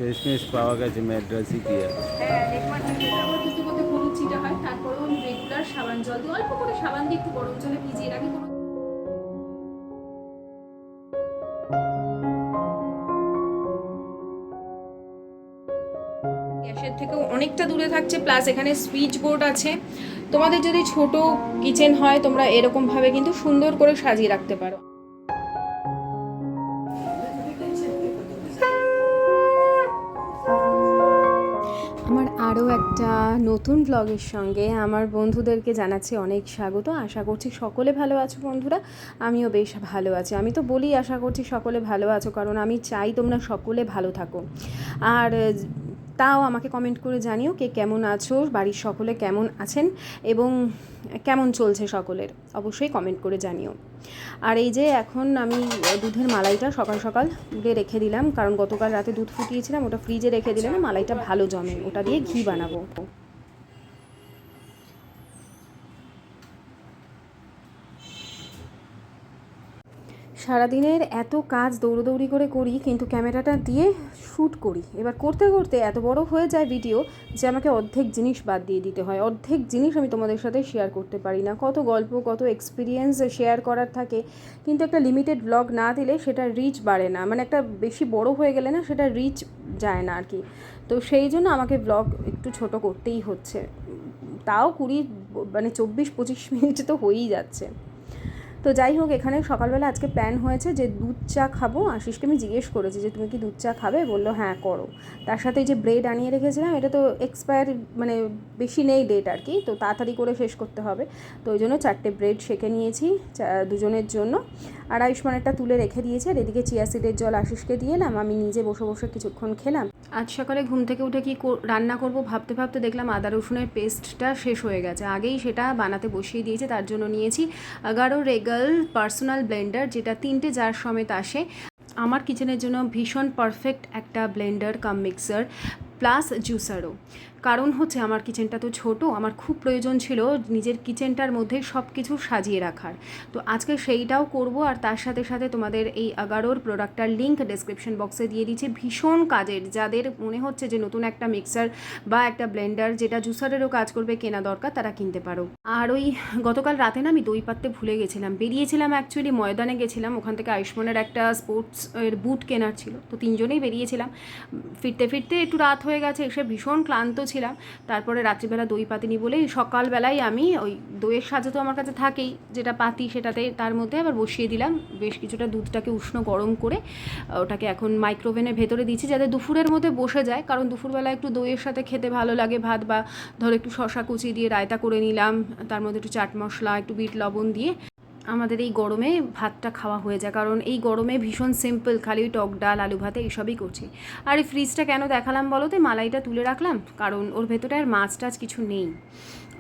শেষমেশ পাওয়া গেছে ম্যাড্রাসি পেঁয়াজ। হ্যাঁ দেখবার কিন্তু মধ্যে হলুদ ছিটা হয়, তারপরেও আমি রেগুলার সাবান জল দিয়ে অল্প করে সাবান দিয়ে একটু গরম জলে ভিজিয়ে রাখি। কোনো গ্যাসের থেকেও অনেকটা দূরে থাকছে, প্লাস এখানে সুইচ বোর্ড আছে। তোমাদের যদি ছোট কিচেন হয় তোমরা এরকম ভাবে কিন্তু সুন্দর করে সাজিয়ে রাখতে পারো। আমার আরও একটা নতুন ব্লগের সঙ্গে আমার বন্ধুদেরকে জানাচ্ছি অনেক স্বাগত। আশা করছি সকলে ভালো আছো বন্ধুরা, আমিও বেশ ভালো আছি। আমি তো বলি আশা করছি সকলে ভালো আছো, কারণ আমি চাই তোমরা সকলে ভালো থাকো। আর তাও আমাকে কমেন্ট করে জানিও কে কেমন আছো, বাড়ির সকলে কেমন আছেন এবং কেমন চলছে সকলের, অবশ্যই কমেন্ট করে জানিও। আর এই যে এখন আমি দুধের মালাইটা সকাল সকাল দুধে রেখে দিলাম, কারণ গতকাল রাতে দুধ ফুটিয়েছিলাম, ওটা ফ্রিজে রেখে দিলে না মালাইটা ভালো জমে, ওটা দিয়ে ঘি বানাবো। সারাদিনের এত কাজ দৌড়োদৌড়ি করে করি, কিন্তু ক্যামেরাটা দিয়ে শ্যুট করি, এবার করতে করতে এত বড় হয়ে যায় ভিডিও যে আমাকে অর্ধেক জিনিস বাদ দিয়ে দিতে হয়। অর্ধেক জিনিস আমি তোমাদের সাথে শেয়ার করতে পারি না। কত গল্প কত এক্সপিরিয়েন্স শেয়ার করার থাকে, কিন্তু একটা লিমিটেড ব্লগ না দিলে সেটা রিচ বাড়ে না, মানে একটা বেশি বড় হয়ে গেলে না সেটা রিচ যায় না আর কি। তো সেই জন্য আমাকে ব্লগ একটু ছোট করতেই হচ্ছে, তাও 24-25 মিনিট তো হয়েই যাচ্ছে। তো যাই হোক, এখানে সকালবেলা আজকে প্ল্যান হয়েছে যে দুধ চা খাবো। আশিসকে আমি জিজ্ঞেস করেছি যে তুমি কি দুধ চা খাবে, বললো হ্যাঁ করো। তার সাথে এই যে ব্রেড আনিয়ে রেখেছিলাম, এটা তো এক্সপায়ার মানে বেশি নেই ডেট আর কি, তো তাড়াতাড়ি করে শেষ করতে হবে। তো ওই জন্য 4টে ব্রেড সেঁকে নিয়েছি দুজনের জন্য, আর আয়ুষ্মানেরটা তুলে রেখে দিয়েছে। আর এদিকে চিয়া সিডের জল আশিসকে দিয়ে এলাম, আমি নিজে বসে বসে কিছুক্ষণ খেলাম। আজ সকালে ঘুম থেকে উঠে কি রান্না করব ভাবতে ভাবতে দেখলাম আদা রসুনের পেস্টটা শেষ হয়ে গেছে, আগেই সেটা বানাতে বসিয়ে দিয়েছে। তার জন্য নিয়েছি 11 রেগাল পার্সোনাল ব্লেন্ডার, যেটা 3টে জার সমেত আসে। আমার কিচেনের জন্য ভীষণ পারফেক্ট একটা ব্লেন্ডার কাম মিক্সার প্লাস জুসারও। কারণ হচ্ছে আমার কিচেনটা তো ছোট, আমার খুব প্রয়োজন ছিল নিজের কিচেনটার মধ্যে সব কিছু সাজিয়ে রাখার। তো আজকে সেইটাও করব, আর তার সাথে সাথে তোমাদের এই 11 প্রোডাক্টটার লিঙ্ক ডেসক্রিপশন বক্সে দিয়ে দিচ্ছি। ভীষণ কাজের, যাদের মনে হচ্ছে যে নতুন একটা মিক্সার বা একটা ব্লেন্ডার যেটা জুসারেরও কাজ করবে কেনা দরকার, তারা কিনতে পারো। আর ওই গতকাল রাতে না আমি দই পাততে ভুলে গেছিলাম, বেরিয়েছিলাম অ্যাকচুয়ালি ময়দানে গেছিলাম, ওখান থেকে আয়ুষ্মানের একটা স্পোর্টস এর বুট কেনার ছিল, তো 3জনেই বেরিয়েছিলাম। ফিরতে ফিরতে একটু রাত হয়ে গেছে, এসে ভীষণ ক্লান্ত ছিলাম। তারপরে রাত্রিবেলা দই পাতিনি বলেই সকালবেলায় আমি ওই দইয়ের সাজা তো আমার কাছে থাকেই, যেটা পাতি সেটাতে তার মধ্যে আবার বসিয়ে দিলাম বেশ কিছুটা দুধটাকে উষ্ণ গরম করে। ওটাকে এখন মাইক্রোওভেনের ভেতরে দিচ্ছি যাতে দুপুরের মধ্যে বসে যায়, কারণ দুপুরবেলা একটু দইয়ের সাথে খেতে ভালো লাগে ভাত, বা ধরো একটু শশা কুচি দিয়ে রায়তা করে নিলাম, তার মধ্যে একটু চাট মশলা একটু বিট লবণ দিয়ে আমাদের এই গরমে ভাতটা খাওয়া হয়ে যায়। কারণ এই গরমে ভীষণ সিম্পল, খালি ওই টক ডাল আলু ভাতে এইসবই করছি। আর এই ফ্রিজটা কেন দেখালাম বলো তো, মালাইটা তুলে রাখলাম কারণ ওর ভেতরে আর মাছ টাছ কিছু নেই,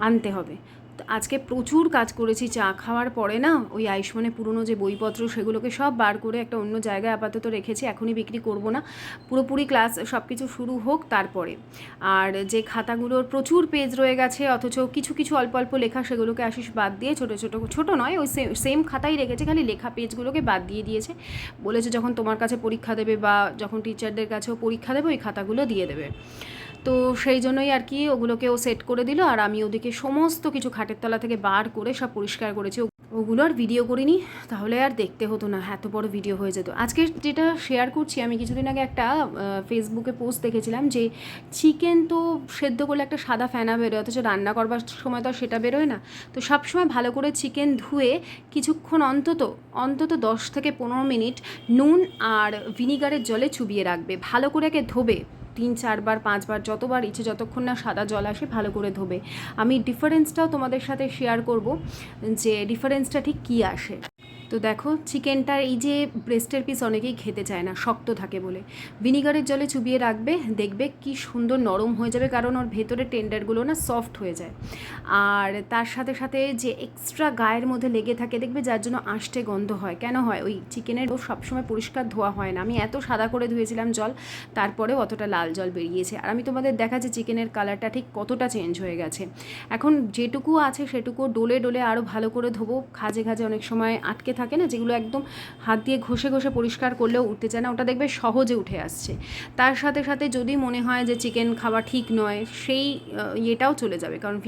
আনতে হবে। তো আজকে প্রচুর কাজ করেছি, চা খাওয়ার পরে না ওই আয়ুষ্মানের পুরনো যে বইপত্র সেগুলোকে সব বার করে একটা অন্য জায়গায় আপাতত রেখেছি, এখনই বিক্রি করব না, পুরোপুরি ক্লাস সব কিছু শুরু হোক তারপরে। আর যে খাতাগুলোর প্রচুর পেজ রয়ে গেছে অথচ কিছু কিছু অল্প অল্প লেখা, সেগুলোকে আশিস বাদ দিয়ে ছোটো নয় ওই সেম খাতাই রেখেছে, খালি লেখা পেজগুলোকে বাদ দিয়ে দিয়েছে। বলেছে যখন তোমার কাছে পরীক্ষা দেবে বা যখন টিচারদের কাছেও পরীক্ষা দেবে ওই খাতাগুলো দিয়ে দেবে। তো সেই জন্যই আর কি ওগুলোকেও সেট করে দিল, আর আমি ওদিকে সমস্ত কিছু খাটের তলা থেকে বার করে সব পরিষ্কার করেছি। ওগুলো আর ভিডিও করিনি, তাহলে আর দেখতে হতো না, এত বড় ভিডিও হয়ে যেত। আজকে যেটা শেয়ার করছি, আমি কিছুদিন আগে একটা ফেসবুকে পোস্ট দেখেছিলাম যে চিকেন তো সেদ্ধ করলে একটা সাদা ফেনা বেরোয়, অথচ রান্না করবার সময় তো সেটা বেরোয় না। তো সবসময় ভালো করে চিকেন ধুয়ে কিছুক্ষণ অন্তত 10 থেকে 15 মিনিট নুন আর ভিনিগারের জলে চুবিয়ে রাখবে, ভালো করে ধোবে 3-4 বার 5 বার যতবার ইচ্ছে, যতক্ষণ না সাদা জল আসে ভালো করে ধোবে। আমি ডিফারেন্সটাও তোমাদের সাথে শেয়ার করব যে ডিফারেন্সটা ঠিক কী আসে। তো দেখো চিকেনটার এই যে ব্রেস্টের পিস অনেকেই খেতে চায় না শক্ত থাকে বলে, ভিনিগারের জলে চুবিয়ে রাখবে, দেখবে কি সুন্দর নরম হয়ে যাবে, কারণ ওর ভেতরে টেন্ডারগুলো না সফট হয়ে যায়। আর তার সাথে সাথে যে এক্সট্রা গায়ের মধ্যে লেগে থাকে দেখবে, যার জন্য আষ্টে গন্ধ হয়, কেন হয় ওই চিকেনের সবসময় পরিষ্কার ধোয়া হয় না। আমি এত সাদা করে ধুয়েছিলাম জল, তারপরেও অতটা লাল জল বেরিয়েছে। আর আমি তোমাদের দেখা যে চিকেনের কালারটা ঠিক কতটা চেঞ্জ হয়ে গেছে। এখন যেটুকু আছে সেটুকু ডোলে ডোলে আরও ভালো করে ধোবো, খাজে খাজে অনেক সময় আটকে থাকে না, যেগুলো একদম হাত দিয়ে ঘষে ঘষে পরিষ্কার করলেও উঠতে চায় না, ওটা দেখবে সহজে উঠে আসছে। তার সাথে সাথে যদি মনে হয় যে চিকেন খাওয়া ঠিক নয়, সেই ইয়েটাও চলে যাবে। কারণ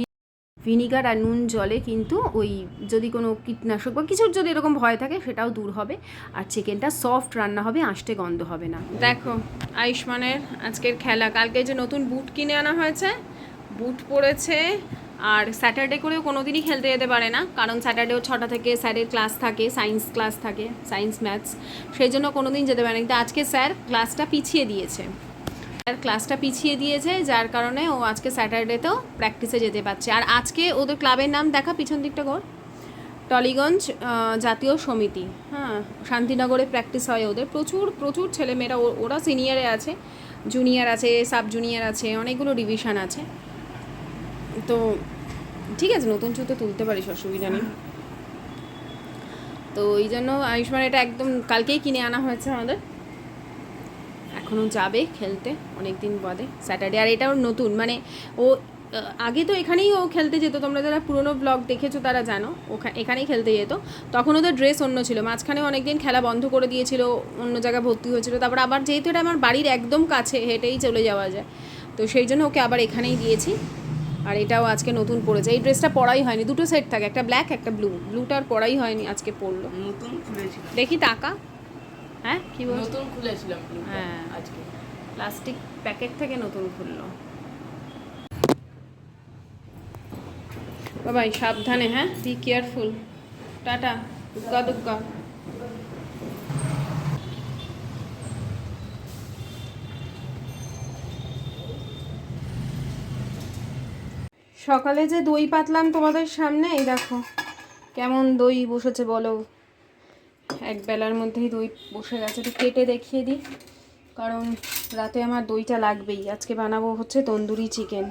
ভিনিগার আর নুন জলে কিন্তু ওই যদি কোনো কীটনাশক বা কিছুর যদি এরকম ভয় থাকে সেটাও দূর হবে, আর চিকেনটা সফট রান্না হবে, আঁশটে গন্ধ হবে না। দেখো আয়ুষ্মানের আজকের খেলা, কালকে যে নতুন বুট কিনে আনা হয়েছে, বুট পরেছে। আর স্যাটারডে করেও কোনো দিনই খেলতে যেতে পারে না, কারণ স্যাটারডেও 6টা থেকে স্যারের ক্লাস থাকে, সায়েন্স ক্লাস থাকে, সায়েন্স ম্যাথস, সেই জন্য কোনো দিন যেতে পারে না। কিন্তু আজকে স্যার ক্লাসটা পিছিয়ে দিয়েছে, যার কারণে ও আজকে স্যাটারডেতেও প্র্যাকটিসে যেতে পারছে। আর আজকে ওদের ক্লাবের নাম দেখা, পিছন দিকটা ঘর, টলিগঞ্জ জাতীয় সমিতি। হ্যাঁ, শান্তিনগরে প্র্যাকটিস হয় ওদের। প্রচুর প্রচুর ছেলেমেয়েরা, ওরা সিনিয়রে আছে, জুনিয়র আছে, সাব জুনিয়র আছে, অনেকগুলো ডিভিশন আছে। তো ঠিক আছে, নতুন জুতো তুলতে পারিস, অসুবিধা নেই। তো এই জন্য আয়ুষ্মান এটা একদম কালকেই কিনে আনা হয়েছে আমাদের, এখনও যাবে খেলতে অনেক দিন বাদে স্যাটারডে। আর এটাও নতুন, মানে ও আগে তো এখানেই ও খেলতে যেত, তোমরা যারা পুরোনো ব্লগ দেখেছো তারা জানো, এখানেই খেলতে যেত। তখন ওদের ড্রেস অন্য ছিল, মাঝখানে অনেকদিন খেলা বন্ধ করে দিয়েছিল, অন্য জায়গায় ভর্তি হয়েছিল। তারপর আবার যেহেতু এটা আমার বাড়ির একদম কাছে, হেঁটেই চলে যাওয়া যায়, তো সেই জন্য ওকে আবার এখানেই দিয়েছি। আর এটাও আজকে নতুন পড়েছে, এই ড্রেসটা পরাই হয়নি, দুটো সেট থাকে, একটা ব্ল্যাক একটা ব্লুটা আর পরাই হয়নি, আজকে পরলো। নতুন খুলেছিলাম, দেখি টাকা, হ্যাঁ কি বল, নতুন খুলেছিলাম, হ্যাঁ আজকে প্লাস্টিক প্যাকেট থেকে নতুন খুললো। বাবাই সাবধানে, হ্যাঁ, বি কেয়ারফুল, টাটা, দুগ্গা দুগ্গা। সকালে যে দই পাতলাম তোমাদের সামনে, এই দেখো কেমন দই বসেছে বলো, এক বেলার মধ্যেই দই বসে গেছে। একটু কেটে দেখিয়ে দিই, কারণ রাতে আমার দইটা লাগবেই। আজকে বানাবো হচ্ছে তন্দুরি চিকেন,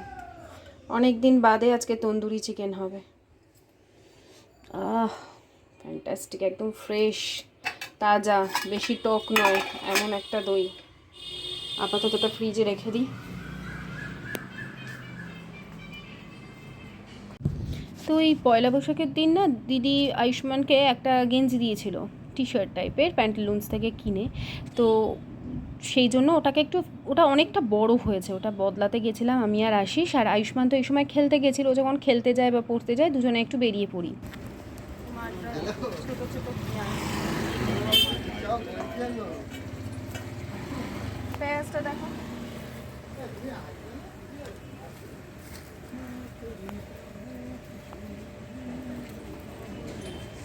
অনেক দিন বাদে আজকে তন্দুরি চিকেন হবে। ফ্যান্টাস্টিক, একদম ফ্রেশ তাজা, বেশি টক নয়, এমন একটা দই। আপাতত ওটা ফ্রিজে রেখে দিই। তো এই পয়লা বৈশাখের দিন না, দিদি আয়ুষ্মানকে একটা গেঞ্জি দিয়েছিল, টি শার্ট টাইপের, প্যান্টালুন্স থেকে কিনে। তো সেই জন্য ওটা অনেকটা বড় হয়েছে, ওটা বদলাতে গেছিলাম আমি আর আশিস। আর আয়ুষ্মান তো এই সময় খেলতে গেছিল, ও যখন খেলতে যায় বা পড়তে যায় দুজনে একটু বেরিয়ে পড়ি। দেখো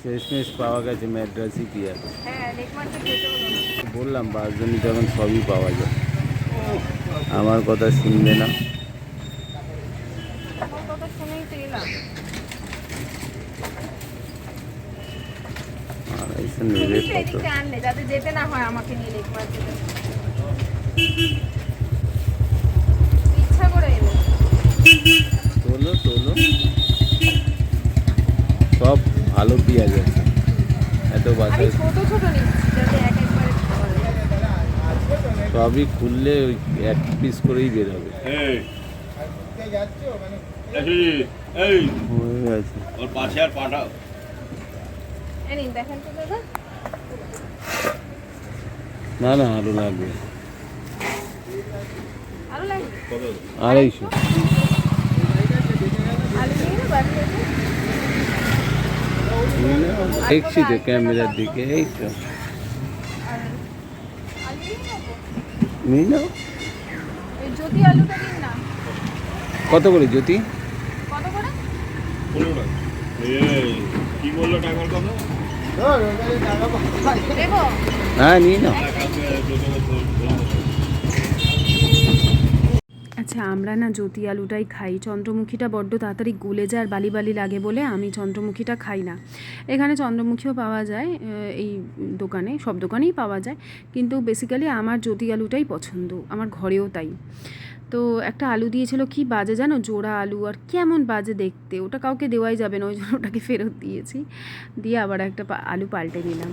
শেষমেশ পাওয়া গেছে ম্যাড্রাসি পিয়াজ। হ্যাঁ, বললাম বাসজনী তখন সবই পাওয়া যায়, আমার কথা শুনবে না। আড়াইশো নেবে কত? যাতে যেতে না হয় আমাকে নিয়ে দেখবার জন্য, ইচ্ছা করে এলো। তোলো তোলো, সব ভালো পেঁয়াজ আছে, এত বাতাস। ছোট ছোট নিচ্ছি যাতে এক একবারে খাওয়া যায়। সবই খুললে ওই এক পিস করেই বের হবে। হয়ে গেছে। ওর পাশে আর পাঠাও। দেখেন তো দাদা, না না আরো লাগবে, আরো লাগবে, 250। আলু নিয়ে না বাড়ি আছে। দেখছি তো ক্যামেরার দিকে, এই তো আর আলু নিয়ে নেবো, নিয়ে নাও। এই জ্যোতি আলুটা দিন না। কত করে জ্যোতি? কত করে? 15 টাকা। কি বললো টাকার কথা? দেবো? হ্যাঁ নিয়ে নাও। আচ্ছা, আমরা না জ্যোতি আলুটাই খাই, চন্দ্রমুখীটা বড্ড তাড়াতাড়ি গলে যায় আর বালি বালি লাগে বলে আমি চন্দ্রমুখীটা খাই না। এখানে চন্দ্রমুখীও পাওয়া যায়, এই দোকানে, সব দোকানেই পাওয়া যায়, কিন্তু বেসিক্যালি আমার জ্যোতি আলুটাই পছন্দ, আমার ঘরেও তাই। তো একটা আলু দিয়েছিল, কি বাজে জানো, জোড়া আলু, আর কেমন বাজে দেখতে, ওটা কাউকে দেওয়াই যাবে না, ওই জন্য ওটাকে ফেরত দিয়েছি, দিয়ে আবার একটা আলু পাল্টে নিলাম।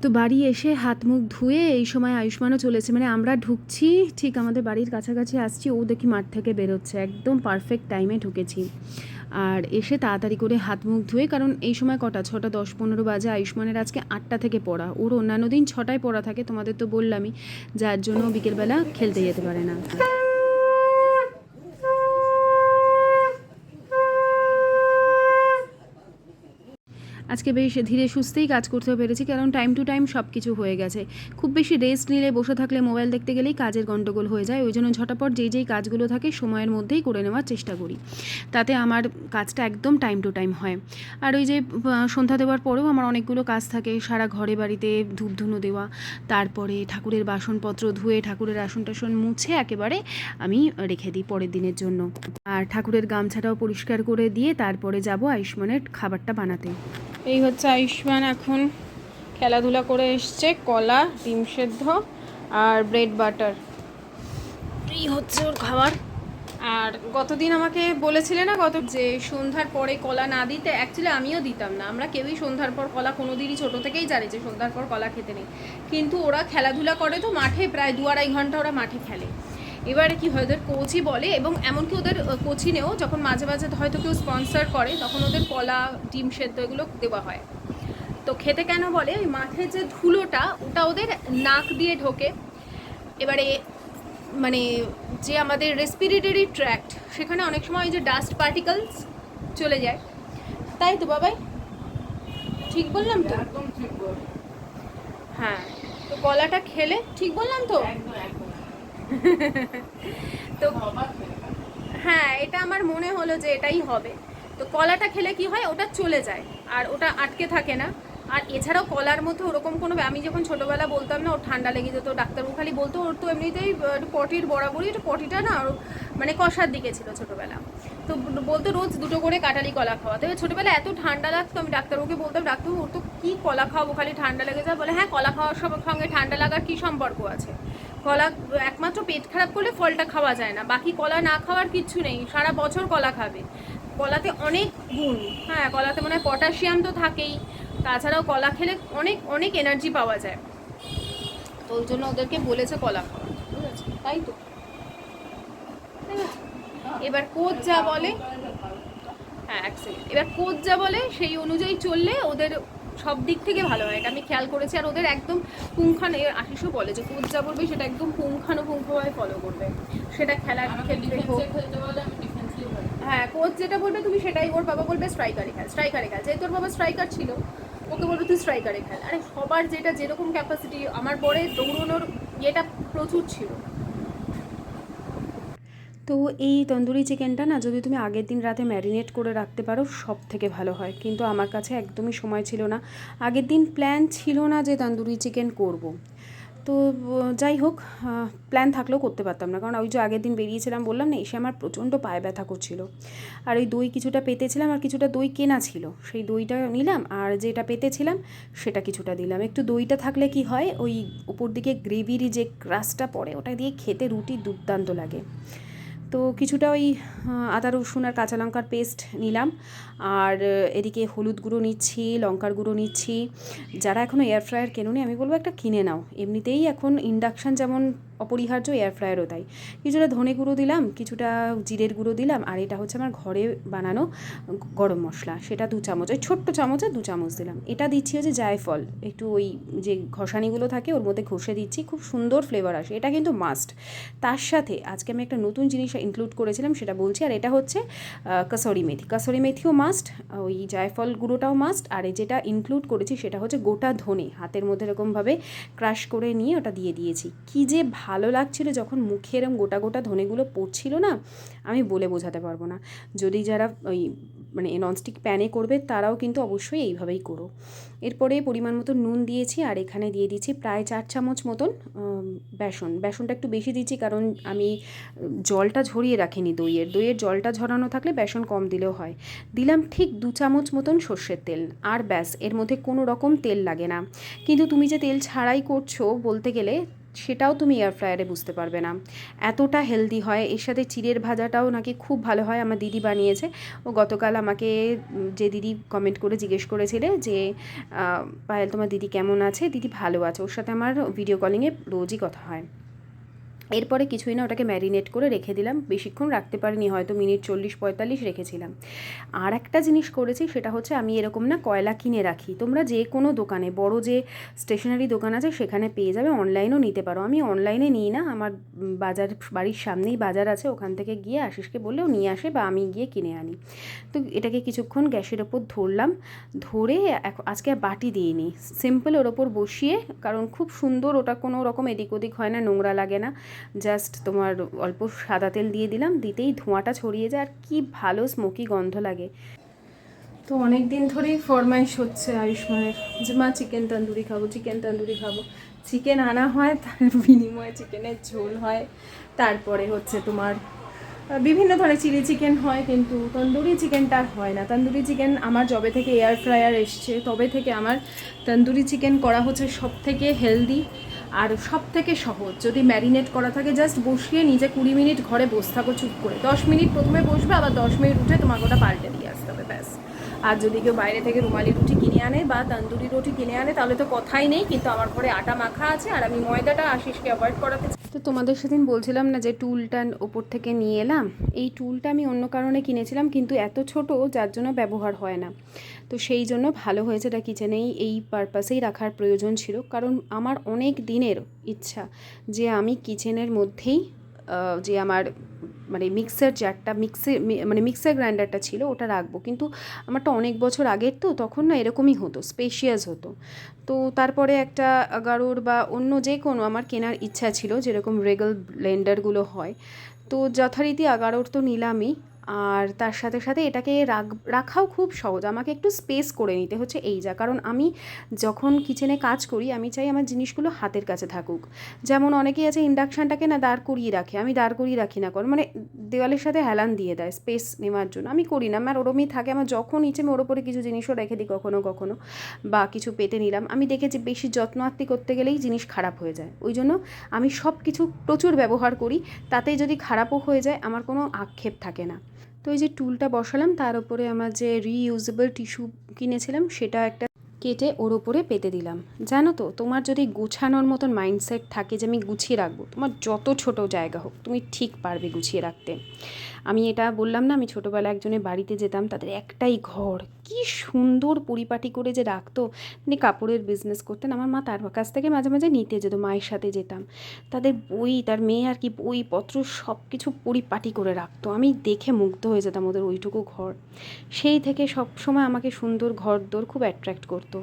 তো বাড়ি এসে হাত মুখ ধুয়ে এই সময় আয়ুষ্মানও চলেছে, মানে আমরা ঢুকছি ঠিক আমাদের বাড়ির কাছাকাছি আসছি, ও দেখি মাঠ থেকে বেরোচ্ছে, একদম পারফেক্ট টাইমে ঢুকেছি। আর এসে তাড়াতাড়ি করে হাত মুখ ধুয়ে, কারণ এই সময় কটা 6টা 10-15 বাজে, আয়ুষ্মানের আজকে 8টা থেকে পড়া, ওর অন্যান্য দিন 6টায় পড়া থাকে, তোমাদের তো বললামই, যার জন্য বিকেলবেলা খেলতে যেতে পারে না। আজকে বেশ ধীরে সুস্থেই কাজ করতে পেরেছি, কারণ টাইম টু টাইম সব কিছু হয়ে গেছে। খুব বেশি রেস্ট নিলে, বসে থাকলে, মোবাইল দেখতে গেলেই কাজের গন্ডগোল হয়ে যায়। ওই জন্য ঝটাপট যেই কাজগুলো থাকে সময়ের মধ্যেই করে নেওয়ার চেষ্টা করি, তাতে আমার কাজটা একদম টাইম টু টাইম হয়। আর ওই যে সন্ধ্যা দেওয়ার পরেও আমার অনেকগুলো কাজ থাকে, সারা ঘরে বাড়িতে ধূপ ধুনো দেওয়া, তারপরে ঠাকুরের বাসনপত্র ধুয়ে ঠাকুরের আসন টাসন মুছে একেবারে আমি রেখে দিই পরের দিনের জন্য। আর ঠাকুরের গামছাটাও পরিষ্কার করে দিয়ে তারপরে যাব আয়ুষ্মানের খাবারটা বানাতে। এই হচ্ছে আয়ুষ্মান এখন খেলাধুলা করে এসছে, কলা, ডিম সেদ্ধ আর ব্রেড বাটার, এই হচ্ছে ওর খাবার। আর গতদিন আমাকে বলেছিলে না যে সন্ধ্যার পরে কলা না দিতে, অ্যাকচুয়ালি আমিও দিতাম না, আমরা কেউই সন্ধ্যার পর কলা কোনো দিনই ছোটো থেকেই জানি যে সন্ধ্যার পর কলা খেতে নেই, কিন্তু ওরা খেলাধুলা করে তো মাঠে, প্রায় 2-2.5 ঘন্টা ওরা মাঠে খেলে। এবারে কি হয়, ওদের কোচই বলে, এবং এমনকি ওদের কোচিনেও যখন মাঝে মাঝে হয়তো কেউ স্পন্সর করে তখন ওদের কলা, ডিম সেদ্ধ এগুলো দেওয়া হয়। তো খেতে কেন বলে, ওই মাঠের যে ধুলোটা ওটা ওদের নাক দিয়ে ঢোকে, এবারে মানে যে আমাদের রেসপিরেটরি ট্র্যাক্ট, সেখানে অনেক সময় ওই যে ডাস্ট পার্টিকেলস চলে যায়, তাই তো বাবাই? ঠিক বললাম তো? একদম ঠিক বল। হ্যাঁ, তো কলাটা খেলে ঠিক বললাম তো? তো হ্যাঁ, এটা আমার মনে হলো যে এটাই হবে। তো কলাটা খেলে কি হয়, ওটা চলে যায় আর ওটা আটকে থাকে না। আর এছাড়াও কলার মধ্যে ওরকম কোনো, আমি যখন ছোটোবেলা বলতাম না ওর ঠান্ডা লেগে যেত, ডাক্তারবাবু খালি বলতো ওর তো এমনিতেই পটির বরাবরই, একটু পটিটা না ওর মানে কষার দিকে ছিল ছোটোবেলা, তো বলতো রোজ 2টো করে কাটালি কলা খাওয়া। তবে ছোটোবেলা এত ঠান্ডা লাগতো, আমি ডাক্তারবাবুকে বলতাম, ডাক্তারবাবু ওর তো কী কলা খাওয়াবো, খালি ঠান্ডা লেগে যায়। বলে হ্যাঁ, কলা খাওয়ার সঙ্গে ঠান্ডা লাগার কী সম্পর্ক আছে? কলা একমাত্র পেট খারাপ করলে ফলটা খাওয়া যায় না, বাকি কলা না খাওয়ার কিচ্ছু নেই, সারা বছর কলা খাবে। কলাতে অনেক গুণ, হ্যাঁ কলাতে মনে হয় পটাশিয়াম তো থাকেই, তাছাড়াও কলা খেলে অনেক অনেক এনার্জি পাওয়া যায়। তো ওই জন্য ওদেরকে বলেছে কলা খাওয়া, ঠিক আছে? তাই তো এবার কোচ যা বলে, হ্যাঁ এক সেকেন্ড, এবার কোচ যা বলে সেই অনুযায়ী চললে ওদের সব দিক থেকে ভালো হয়, এটা আমি খেয়াল করেছি। আর ওদের একদম আশিসও বলে যে কোচ যা বলবে সেটা একদম পুঙ্খানুপুঙ্খভাবে ফলো করবে, সেটা খেলার ক্ষেত্রে হোক। হ্যাঁ, কোচ যেটা বলবে তুমি সেটাই, ওর বাবা বলবে স্ট্রাইকারে খেল, যেহেতু ওর বাবা স্ট্রাইকার ছিল, ওকে বলবে তুই স্ট্রাইকারে খেল। আরে সবার যেটা যেরকম ক্যাপাসিটি, আমার পরে দৌড়নোর ইয়েটা প্রচুর ছিল। তো এই তন্দুরি চিকেনটা না, যদি তুমি আগের দিন রাতে ম্যারিনেট করে রাখতে পারো সব থেকে ভালো হয়, কিন্তু আমার কাছে একদমই সময় ছিল না, আগের দিন প্ল্যান ছিল না যে তন্দুরি চিকেন করব। তো যাই হোক, প্ল্যান থাকলেও করতে পারতাম না, কারণ ওই যে আগের দিন বেরিয়েছিলাম বললাম না, এসে আমার প্রচণ্ড পায়ে ব্যথা করছিল। আর ওই দই কিছুটা পেতেছিলাম, আর কিছুটা দই কেনা ছিল, সেই দইটা নিলাম, আর যেটা পেতেছিলাম সেটা কিছুটা দিলাম। একটু দইটা থাকলে কি হয়, ওই উপর দিকে গ্রেভির যে ক্রাস্টটা পড়ে, ওটা দিয়ে খেতে রুটি দুর্দান্ত লাগে। তো কিছুটা ওই আদা রসুন আর কাঁচা লঙ্কার পেস্ট নিলাম, আর এদিকে হলুদ গুঁড়ো নিচ্ছি, লঙ্কার গুঁড়ো নিচ্ছি। যারা এখনও এয়ার ফ্রায়ার কেনোনি, আমি বলবো একটা কিনে নাও, এমনিতেই এখন ইন্ডাকশান যেমন অপরিহার্য, এয়ার ফ্রায়ারও তাই। কিছুটা ধনে গুঁড়ো দিলাম, কিছুটা জিরের গুঁড়ো দিলাম, আর এটা হচ্ছে আমার ঘরে বানানো গরম মশলা, সেটা 2 চামচ, ওই ছোট্ট চামচে 2 চামচ দিলাম। এটা দিচ্ছি হচ্ছে জায়ফল, একটু ওই যে ঘষানিগুলো থাকে ওর মধ্যে ঘষে দিচ্ছি, খুব সুন্দর ফ্লেভার আসে, এটা কিন্তু মাস্ট। তার সাথে আজকে আমি একটা নতুন জিনিস ইনক্লুড করেছিলাম, সেটা বলছি, আর এটা হচ্ছে কাসুরি মেথিও মাস্ট, ওই জায়ফল গুঁড়োটাও মাস্ট, আর যেটা ইনক্লুড করেছি সেটা হচ্ছে গোটা ধনে, হাতের মধ্যে এরকমভাবে ক্রাশ করে নিয়ে ওটা দিয়ে দিয়েছি। কী যে ভালো লাগছিলো যখন মুখে এরম গোটা গোটা ধনেগুলো পড়ছিল না, আমি বলে বোঝাতে পারবো না। যদি যারা ওই মানে ননস্টিক প্যানে করবে তারাও কিন্তু অবশ্যই এইভাবেই করো। এরপরে পরিমাণ মতো নুন দিয়েছি, আর এখানে দিয়ে দিচ্ছি প্রায় 4 চামচ মতন বেসনটা একটু বেশি দিচ্ছি, কারণ আমি জলটা ঝরিয়ে রাখিনি, দইয়ের জলটা ঝরানো থাকলে বেসন কম দিলেও হয়। দিলাম ঠিক 2 চামচ মতন সর্ষের তেল, আর ব্যাস, এর মধ্যে কোনো রকম তেল লাগে না। কিন্তু তুমি যে তেল ছাড়াই করছো বলতে গেলে, সেটাও তুমি এয়ার ফ্রায়ারে বুঝতে পারবে না, এতটা হেলদি হয়। এর সাথে চিড়ের ভাজাটাও নাকি খুব ভালো হয়, আমার দিদি বানিয়েছে। ও গতকাল আমাকে যে দিদি কমেন্ট করে জিজ্ঞেস করেছিলে যে পায়েল তোমার দিদি কেমন আছে, দিদি ভালো আছে, ওর সাথে আমার ভিডিও কলিংয়ে রোজই কথা হয়। এরপরে কিছুই না, ওটাকে ম্যারিনেট করে রেখে দিলাম। বেশিক্ষণ রাখতে পারিনি, হয়তো মিনিট 40-45 রেখেছিলাম। আর একটা জিনিস করেছি, সেটা হচ্ছে আমি এরকম না কয়লা কিনে রাখি। তোমরা যে কোনো দোকানে, বড় যে স্টেশনারি দোকান আছে সেখানে পেয়ে যাবে, অনলাইনেও নিতে পারো। আমি অনলাইনে নিই না, আমার বাড়ির সামনেই বাজার আছে, ওখান থেকে গিয়ে আশিসকে বললেও নিয়ে আসে বা আমি গিয়ে কিনে আনি। তো এটাকে কিছুক্ষণ গ্যাসের ওপর ধরলাম, ধরে আজকে আর বাটি দিইনি, সিম্পল ওর ওপর বসিয়ে, কারণ খুব সুন্দর, ওটা কোনো রকম এদিক ওদিক হয় না, নোংরা লাগে না। জাস্ট তোমার অল্প সাদা তেল দিয়ে দিলাম, দিতেই ধোঁয়াটা ছড়িয়ে যায়, আর কি ভালো স্মোকি গন্ধ লাগে। তো অনেক দিন ধরেই ফরমাইশ হচ্ছে আয়ুষ্মানের যে মা চিকেন তন্দুরি খাবো, চিকেন তন্দুরি খাবো। চিকেন আনা হয়, তার বিনিময়ে চিকেনের ঝোল হয়, তারপরে হচ্ছে তোমার বিভিন্ন ধরনের চিলি চিকেন হয়, কিন্তু তন্দুরি চিকেনটা আর হয় না। তন্দুরি চিকেন আমার যবে থেকে এয়ার ফ্রায়ার এসছে তবে থেকে আমার তন্দুরি চিকেন করা হচ্ছে সব থেকে হেলদি আর সব থেকে সহজ। যদি ম্যারিনেট করা থাকে, জাস্ট বসিয়ে নিজে 20 মিনিট ঘরে বসে থাকো চুপ করে, 10 মিনিট প্রথমে বসবে, আবার 10 মিনিট উঠে তোমাকে ওটা পাল্টে দিয়ে আসতে হবে, ব্যাস। আর যদি কেউ বাইরে থেকে রুমালি রুটি কিনে আনে বা তন্দুরি রুটি কিনে আনে তাহলে তো কথাই নেই, কিন্তু আমার ঘরে আটা মাখা আছে আর আমি ময়দাটা আশিসকে অ্যাভয়েড করাতে। তো তোমাদের সেদিন বলছিলাম না যে টুলটা ওপর থেকে নিয়ে এলাম, এই টুলটা আমি অন্য কারণে কিনেছিলাম, কিন্তু এত ছোট যার জন্য ব্যবহার হয় না। তো সেই জন্য ভালো হয়েছে, এটা কিচেনেই এই পারপাসেই রাখার প্রয়োজন ছিল, কারণ আমার অনেক দিনের ইচ্ছা যে আমি কিচেনের মধ্যেই যে আমার মানে মিক্সার জারটা, মিক্সার গ্রাইন্ডারটা ছিল ওটা রাখবো, কিন্তু আমারটা অনেক বছর আগের, তো তখন না এরকমই হতো, স্পেশিয়াস হতো। তো তারপরে একটা গারোর বা অন্য যে কোনো আমার কেনার ইচ্ছা ছিল, যেরকম রেগল ব্লেন্ডারগুলো হয়, তো যথারীতি আগারোর তো নিলামই। আর তার সাথে সাথে এটাকে রাখাও খুব সহজ, আমাকে একটু স্পেস করে নিতে হচ্ছে এই যা, কারণ আমি যখন কিচেনে কাজ করি আমি চাই আমার জিনিসগুলো হাতের কাছে থাকুক। যেমন অনেকেই আছে ইন্ডাকশানটাকে না দাঁড় করিয়ে রাখে, আমি দাঁড় করিয়ে রাখি না, কারণ মানে দেওয়ালের সাথে হেলান দিয়ে দেয় স্পেস নেওয়ার জন্য, আমি করি না, আমার ওরমই থাকে। আমার যখন ইচ্ছে আমি ওর ওপরে কিছু জিনিসও রেখে দিই কখনো কখনো, বা কিছু পেতে নিলাম। আমি দেখেছি বেশি যত্ন আত্তি করতে গেলেই জিনিস খারাপ হয়ে যায়, ওই জন্য আমি সব কিছু প্রচুর ব্যবহার করি, তাতে যদি খারাপও হয়ে যায় আমার কোনো আক্ষেপ থাকে না। তো এই যে টুলটা বসালাম, তার উপরে আমার যে রিইউজেবল টিস্যু কিনেছিলাম সেটা একটা কেটে ওর ওপরে পেতে দিলাম। জানো তো, তোমার যদি গোছানোর মতন মাইন্ডসেট থাকে যে আমি গুছিয়ে রাখবো, তোমার যত ছোট জায়গা হোক তুমি ঠিক পারবে গুছিয়ে রাখতে। আমি এটা বললাম না, আমি ছোটোবেলায় একজনের বাড়িতে যেতাম, তাদের একটাই ঘর, কি সুন্দর পরিপাটি করে যে রাখতো। তিনি কাপড়ের বিজনেস করতেন, আমার মা তার কাছ থেকে মাঝে মাঝে নিতে যেত, মায়ের সাথে যেতাম। তাদের বই, তার মেয়ে আর কি বইপত্র সব কিছু পরিপাটি করে রাখতো, আমি দেখে মুগ্ধ হয়ে যেতাম ওদের ওইটুকু ঘর। সেই থেকে সব সময় আমাকে সুন্দর ঘরদোর খুব অ্যাট্রাক্ট করতো।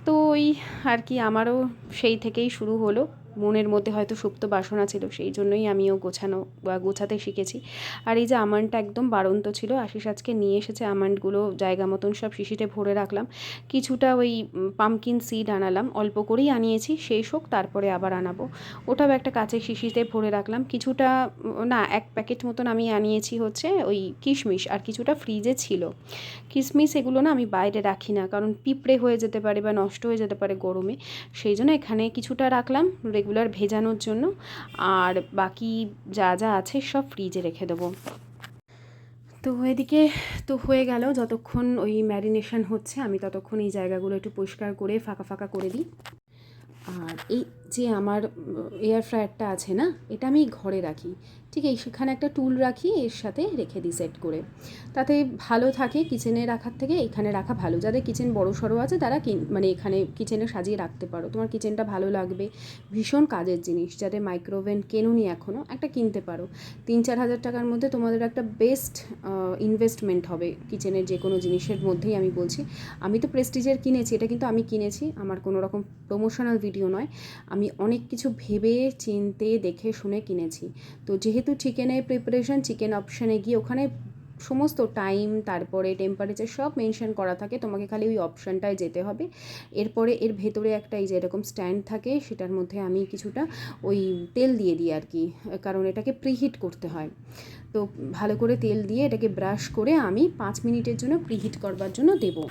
তো ওই আর কি, আমারও সেই থেকেই শুরু হলো, মনের মধ্যে হয়তো সুপ্ত বাসনা ছিল, সেই জন্যই আমিও গোছাতে শিখেছি। আর এই যে আমন্ডটা একদম বাড়ন্ত ছিল, আশিস আজকে নিয়ে এসেছে, আমন্ডগুলো জায়গা মতন সব শিশিতে ভরে রাখলাম। কিছুটা ওই পামকিন সিড আনালাম, অল্প করেই আনিয়েছি, শেষ হোক তারপরে আবার আনাবো। ওটাও একটা কাঁচের শিশিতে ভরে রাখলাম। কিছুটা না, 1 প্যাকেট মতন আমি আনিয়েছি হচ্ছে ওই কিশমিশ, আর কিছুটা ফ্রিজে ছিল। কিশমিশ এগুলো না আমি বাইরে রাখি না, কারণ পিঁপড়ে হয়ে যেতে পারে বা নষ্ট হয়ে যেতে পারে গরমে, সেই জন্য এখানে কিছুটা রাখলাম রেগুলার ভেজানোর জন্য, আর বাকি যা যা আছে সব ফ্রিজে রেখে দেবো। তো এদিকে তো হয়ে গেল, যতক্ষণ ওই ম্যারিনেশন হচ্ছে আমি ততক্ষণ এই জায়গাগুলো একটু পরিষ্কার করে ফাঁকা ফাঁকা করে দিই। আর এই যে আমার এয়ার ফ্রায়ারটা আছে না, এটা আমি ঘরে রাখি, ঠিক এই সেখানে একটা টুল রাখি, এর সাথে রেখে দিই সেট করে, তাতে ভালো থাকে। কিচেনে রাখার থেকে এখানে রাখা ভালো। যাদের কিচেন বড় সড়ো আছে তারা মানে এখানে কিচেনে সাজিয়ে রাখতে পারো, তোমার কিচেনটা ভালো লাগবে, ভীষণ কাজের জিনিস। যাদের মাইক্রোওভেন কেনোনি এখনও, একটা কিনতে পারো, 3-4 হাজার টাকার মধ্যে তোমাদের একটা বেস্ট ইনভেস্টমেন্ট হবে কিচেনের যে কোনো জিনিসের মধ্যেই। আমি বলছি, আমি তো প্রেস্টিজের কিনেছি, এটা কিন্তু আমি কিনেছি, আমার কোনো রকম প্রমোশনাল ভিডিও নয়, আমি অনেক কিছু ভেবে চিন্তে দেখে শুনে কিনেছি। তো যেহেতু চিকেনের প্রিপারেশন, চিকেন অপশানে গিয়ে ওখানে সমস্ত টাইম, তারপরে টেম্পারেচার সব মেনশন করা থাকে, তোমাকে খালি ওই অপশানটায় যেতে হবে। এরপরে এর ভেতরে একটা এই যে এরকম স্ট্যান্ড থাকে, সেটার মধ্যে আমি কিছুটা ওই তেল দিয়ে দিই আর কি, কারণ এটাকে প্রিহিট করতে হয়। তো ভালো করে তেল দিয়ে এটাকে ব্রাশ করে আমি 5 মিনিটের জন্য প্রিহিট করবার জন্য দেবো।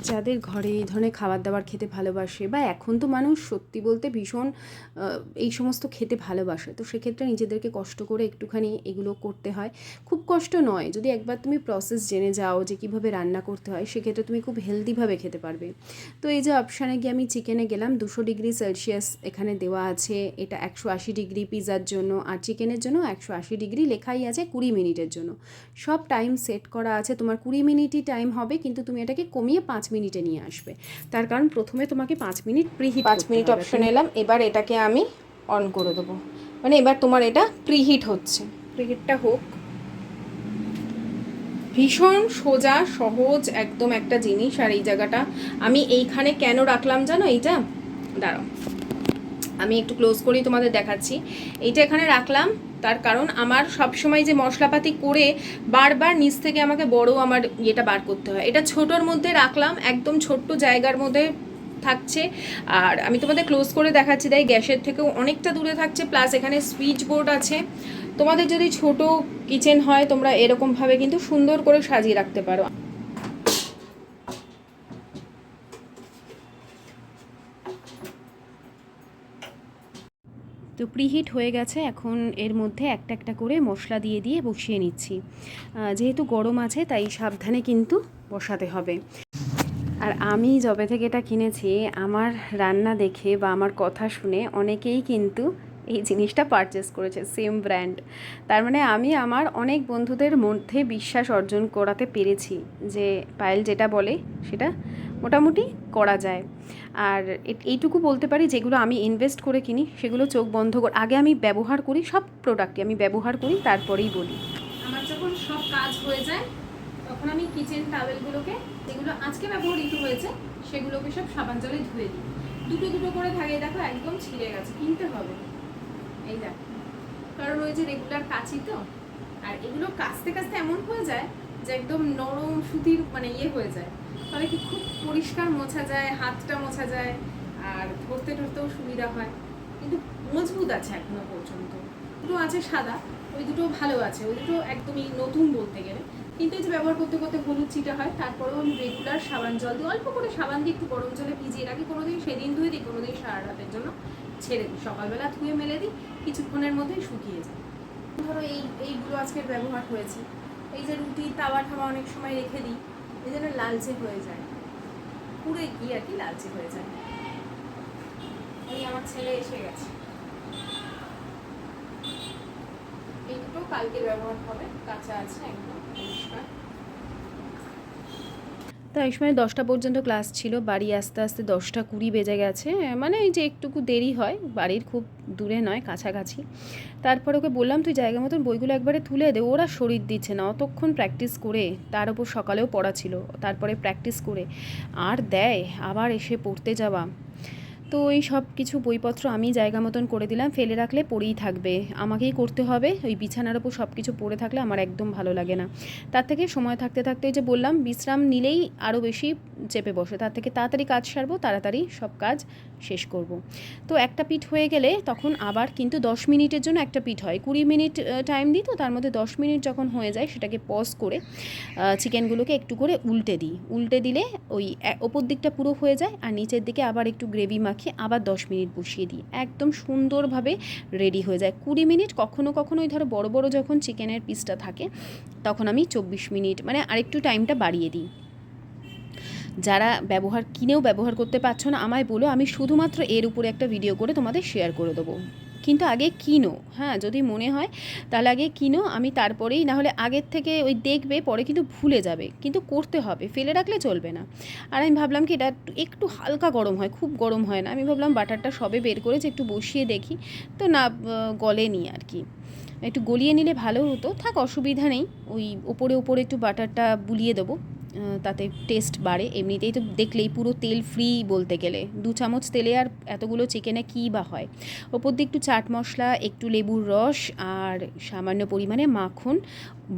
যাদের ঘরে এই ধরনের খাবার দাবার খেতে ভালোবাসে, বা এখন তো মানুষ সত্যি বলতে ভীষণ এই সমস্ত খেতে ভালোবাসে, তো সেক্ষেত্রে নিজেদেরকে কষ্ট করে একটুখানি এগুলো করতে হয়। খুব কষ্ট নয়, যদি একবার তুমি প্রসেস জেনে যাও যে কীভাবে রান্না করতে হয়, সেক্ষেত্রে তুমি খুব হেলদিভাবে খেতে পারবে। তো এই যে অপশানে গিয়ে আমি চিকেনে গেলাম, 200°C এখানে দেওয়া আছে, এটা 180° পিৎজার জন্য, আর চিকেনের জন্য 180° লেখাই আছে 20 মিনিটের জন্য। সব টাইম সেট করা আছে, তোমার 20 মিনিটই টাইম হবে, কিন্তু তুমি এটাকে কমিয়ে 5 মিনিটে নিয়ে আসবে। তার কারণ প্রথমে তোমাকে 5 মিনিট প্রিহিট 5 মিনিট অপশন এলাম, এবার এটাকে আমি অন করে দেবো, মানে এবার তোমার এটা প্রিহিট হচ্ছে। প্রিহিটটা হোক। ভীষণ সোজা সহজ একদম একটা জিনিস। আর এই জায়গাটা আমি এইখানে কেন রাখলাম জানো? এইটা দাঁড়াও আমি একটু ক্লোজ করেই তোমাদের দেখাচ্ছি। এইটা এখানে রাখলাম তার কারণ আমার সবসময় যে মশলাপাতি করে বারবার নিচ থেকে আমাকে বড় আমার ইয়েটা বার করতে হয়। এটা ছোটোর মধ্যে রাখলাম, একদম ছোট্ট জায়গার মধ্যে থাকছে। আর আমি তোমাদের ক্লোজ করে দেখাচ্ছি, তাই গ্যাসের থেকেও অনেকটা দূরে থাকছে, প্লাস এখানে সুইচ বোর্ড আছে। তোমাদের যদি ছোট কিচেন হয় তোমরা এরকমভাবে কিন্তু সুন্দর করে সাজিয়ে রাখতে পারো। তো প্রিহিট হয়ে গেছে, এখন এর মধ্যে একটা একটা করে মশলা দিয়ে দিয়ে বসিয়ে নিচ্ছি। যেহেতু গরম আছে তাই সাবধানে কিন্তু বসাতে হবে। আর আমি যবে থেকে এটা কিনেছি, আমার রান্না দেখে বা আমার কথা শুনে অনেকেই কিন্তু এই জিনিসটা পারচেস করেছে, সেম ব্র্যান্ড। তার মানে আমি আমার অনেক বন্ধুদের মধ্যে বিশ্বাস অর্জন করাতে পেরেছি যে পায়েল যেটা বলে সেটা মোটামুটি করা যায়। আর এইটুকু বলতে পারি, যেগুলো আমি ইনভেস্ট করে কিনি সেগুলো চোখ বন্ধ করে আগে আমি ব্যবহার করি, সব প্রোডাক্টই আমি ব্যবহার করি, তারপরেই বলি। আমার যখন সব কাজ হয়ে যায় তখন আমি কিচেন টাওয়েলগুলোকে, যেগুলো আজকে ব্যবহৃত হয়েছে, সেগুলোকে সব সাবান জলে ধুয়ে দিই। দুটো দুটো করে থাকে, দেখো একদম ছিঁড়ে গেছে, কিনতে হবে। এই দেখ, কারণ ওই যে রেগুলার কাচি তো, আর এগুলো কাচতে কাচতে এমন হয়ে যায় যে একদম নরম সুতির মানে ইয়ে হয়ে যায়, ফলে কি খুব পরিষ্কার মোছা যায়, হাতটা মোছা যায়, আর ধরতে ধরতেও সুবিধা হয়। কিন্তু মজবুত আছে এখনো পর্যন্ত। দুটো আছে সাদা, ওই দুটো ভালো আছে, ওই দুটো একদমই নতুন বলতে গেলে। কিন্তু এই যে ব্যবহার করতে করতে হলুদ ছিটা হয়, তারপরেও আমি রেগুলার সাবান জল দিয়ে, অল্প করে সাবান দিয়ে একটু গরম জলে ভিজিয়ে রাখি। কোনোদিন সেদিন ধুয়ে দিই, কোনোদিন সারা রাতের জন্য ছেড়ে দিই, সকালবেলা ধুয়ে মেলে দিই, কিছুক্ষণের মধ্যেই শুকিয়ে যায়। ধরো এইগুলো আজকের ব্যবহার হয়েছে। এই যে রুটি তাওয়া ঠাওয়া অনেক সময় রেখে দিই, এই জন্য লালচে হয়ে যায়, পুড়ে গিয়ে আর কি লালচে হয়ে যায়। এই আমার ছেলে এসে গেছে, এই দুটো কালকে ব্যবহার হবে, কাঁচা আছে একদম পরিষ্কার। তো এই সময় 10টা পর্যন্ত ক্লাস ছিল, বাড়ি আস্তে আস্তে 10টা 20 বেজে গেছে। মানে এই যে একটুকু দেরি হয়, বাড়ির খুব দূরে নয়, কাছাকাছি। তারপর ওকে বললাম তুই জায়গা মতন বইগুলো একবারে তুলে দে, ওরা শরীর দিচ্ছে না, অতক্ষণ প্র্যাকটিস করে, তার ওপর সকালেও পড়া ছিল, তারপরে প্র্যাকটিস করে আর দেয় আবার এসে পড়তে যাওয়া। তো এই সব কিছু বইপত্র আমি জায়গা মতন করে দিলাম, ফেলে রাখলে পড়েই থাকবে, আমাকেই করতে হবে। ওই বিছানার ওপর সব কিছু পড়ে থাকলে আমার একদম ভালো লাগে না। তার থেকে সময় থাকতে থাকতে, যে বললাম বিশ্রাম নিলেই আরও বেশি চেপে বসে, তার থেকে তাড়াতাড়ি কাজ সারবো, তাড়াতাড়ি সব কাজ শেষ করব। তো একটা পিঠ হয়ে গেলে তখন আবার কিন্তু 10 মিনিটের জন্য একটা পিঠ হয়, 20 মিনিট টাইম দিই, তো তার মধ্যে 10 মিনিট যখন হয়ে যায় সেটাকে পজ করে চিকেনগুলোকে একটু করে উল্টে দিই। উল্টে দিলে ওই ওপর দিকটা পুরো হয়ে যায়, আর নিচের দিকে আবার একটু গ্রেভি মাখিয়ে আবার 10 মিনিট বসিয়ে দিই, একদম সুন্দরভাবে রেডি হয়ে যায়। 20 মিনিট, কখনো কখনো ওই ধরো বড় বড় যখন চিকেনের পিসটা থাকে তখন আমি 24 মিনিট, মানে আরেকটু টাইমটা বাড়িয়ে দিই। যারা কিনেও ব্যবহার করতে পারছো না আমায় বলো, আমি শুধুমাত্র এর উপরে একটা ভিডিও করে তোমাদের শেয়ার করে দেবো। কিন্তু আগে কিনো, হ্যাঁ, যদি মনে হয় তাহলে আগে কিনো, আমি তারপরেই, না হলে আগের থেকে ওই দেখবে পরে কিন্তু ভুলে যাবে, কিন্তু করতে হবে, ফেলে রাখলে চলবে না। আর আমি ভাবলাম কি এটা একটু হালকা গরম হয়, খুব গরম হয় না। আমি ভাবলাম বাটারটা সবে বের করেছে, একটু বসিয়ে দেখি, তো না গলেনি আর কি, একটু গলিয়ে নিলে ভালো হতো। থাক, অসুবিধা নেই, ওই ওপরে ওপরে একটু বাটারটা বুলিয়ে দেবো, তাতে টেস্ট বাড়ে। এমনিতেই তো দেখলেই পুরো তেল ফ্রি বলতে গেলে, 2 চামচ তেলে আর এতগুলো চিকেনে কী বা হয়। ওপর দিয়ে একটু চাট মশলা, একটু লেবুর রস আর সামান্য পরিমাণে মাখন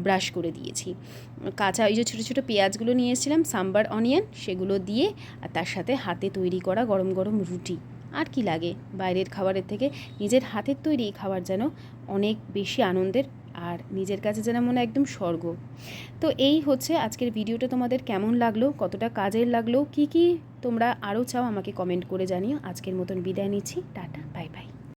ব্রাশ করে দিয়েছি। কাঁচা ওই যে ছোটো ছোটো পেঁয়াজগুলো নিয়ে এসেছিলাম, সাম্বার অনিয়ন, সেগুলো দিয়ে, আর তার সাথে হাতে তৈরি করা গরম গরম রুটি। আর কি লাগে বাইরের খাবারের থেকে, নিজের হাতের তৈরি খাবার যেন অনেক বেশি আনন্দের আর নিজের কাছে যেন মনে হয় একদম স্বর্গ। তো এই হচ্ছে আজকের ভিডিওটা। তোমাদের কেমন লাগলো, কতটা কাজের লাগলো, কি কি তোমরা আরও চাও আমাকে কমেন্ট করে জানিও। আজকের মতন বিদায় নিচ্ছি, টাটা, বাই বাই।